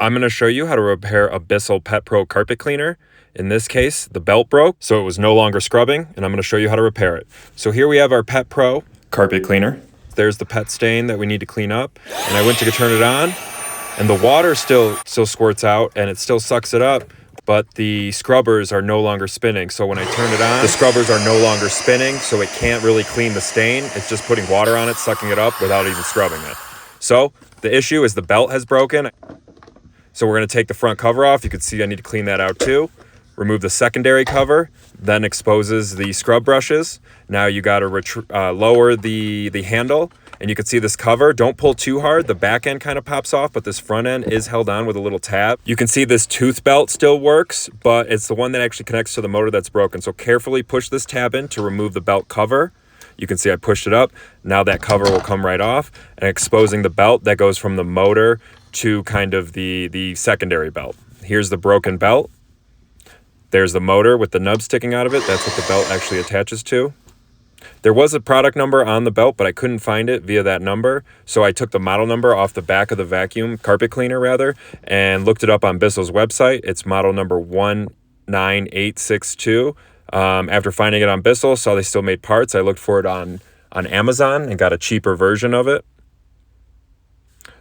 I'm going to show you how to repair a Bissell PetPro carpet cleaner. In this case, the belt broke, so it was no longer scrubbing, and I'm going to show you how to repair it. So here we have our PetPro carpet cleaner. There's the pet stain that we need to clean up, and I went to turn it on, and the water still squirts out, and it still sucks it up, but the scrubbers are no longer spinning. So when I turn it on, the scrubbers are no longer spinning, so it can't really clean the stain. It's just putting water on it, sucking it up without even scrubbing it. So the issue is the belt has broken. So we're going to take the front cover off. You can see I need to clean that out too. Remove the secondary cover, then exposes the scrub brushes. Now you got to lower the handle, and you can see this cover. Don't pull too hard. The back end kind of pops off, but this front end is held on with a little tab. You can see this tooth belt still works, but it's the one that actually connects to the motor that's broken. So carefully push this tab in to remove the belt cover. You can see I pushed it up. Now that cover will come right off, and exposing the belt that goes from the motor to kind of the secondary belt. Here's the broken belt. There's the motor with the nub sticking out of it. That's what the belt actually attaches to. There was a product number on the belt, but I couldn't find it via that number. So I took the model number off the back of the carpet cleaner rather, and looked it up on Bissell's website. It's model number 19862. After finding it on Bissell, saw they still made parts. I looked for it on Amazon and got a cheaper version of it.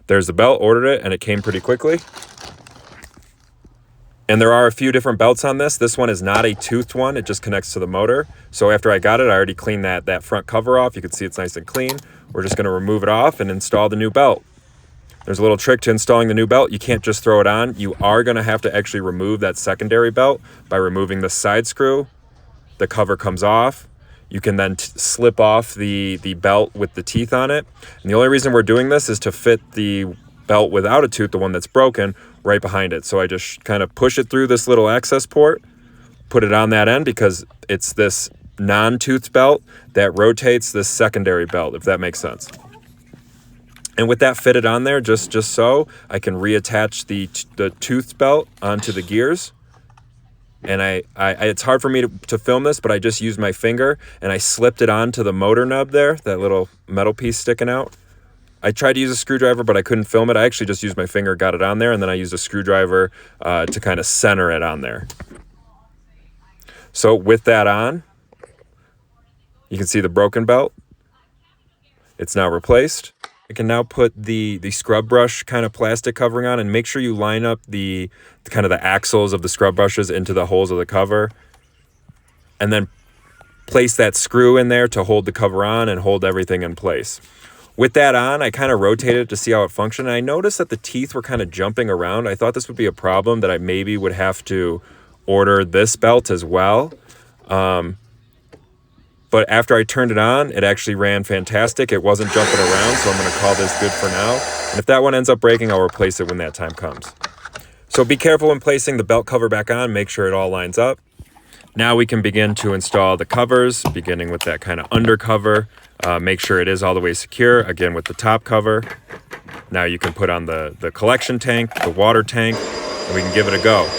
There's the belt, ordered it, and it came pretty quickly. And there are a few different belts on this. This one is not a toothed one. It just connects to the motor. So after I got it, I already cleaned that front cover off. You can see it's nice and clean. We're just going to remove it off and install the new belt. There's a little trick to installing the new belt. You can't just throw it on. You are going to have to actually remove that secondary belt by removing the side screw. The cover comes off. You can then slip off the belt with the teeth on it. And the only reason we're doing this is to fit the belt without a tooth, the one that's broken, right behind it. So I just kind of push it through this little access port, put it on that end because it's this non-toothed belt that rotates this secondary belt, if that makes sense. And with that fitted on there, just so, I can reattach the toothed belt onto the gears. And it's hard for me to film this, but I just used my finger and I slipped it onto the motor nub there, that little metal piece sticking out. I tried to use a screwdriver, but I couldn't film it. I actually just used my finger, got it on there, and then I used a screwdriver to kind of center it on there. So with that on, you can see the broken belt. It's now replaced. I can now put the scrub brush kind of plastic covering on, and make sure you line up the kind of the axles of the scrub brushes into the holes of the cover, and then place that screw in there to hold the cover on and hold everything in place. With that on, I kind of rotated it to see how it functioned. And I noticed that the teeth were kind of jumping around. I thought this would be a problem, that I maybe would have to order this belt as well. But after I turned it on, it actually ran fantastic. It wasn't jumping around, so I'm going to call this good for now. And if that one ends up breaking, I'll replace it when that time comes. So be careful when placing the belt cover back on. Make sure it all lines up. Now we can begin to install the covers, beginning with that kind of undercover. Make sure it is all the way secure, again with the top cover. Now you can put on the collection tank, the water tank, and we can give it a go.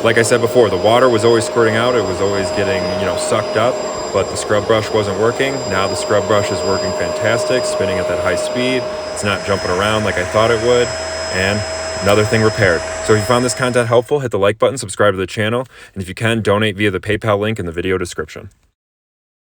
Like I said before, the water was always squirting out. It was always getting, sucked up, but the scrub brush wasn't working. Now the scrub brush is working fantastic, spinning at that high speed. It's not jumping around like I thought it would, and another thing repaired. So if you found this content helpful, hit the like button, subscribe to the channel, and if you can, donate via the PayPal link in the video description.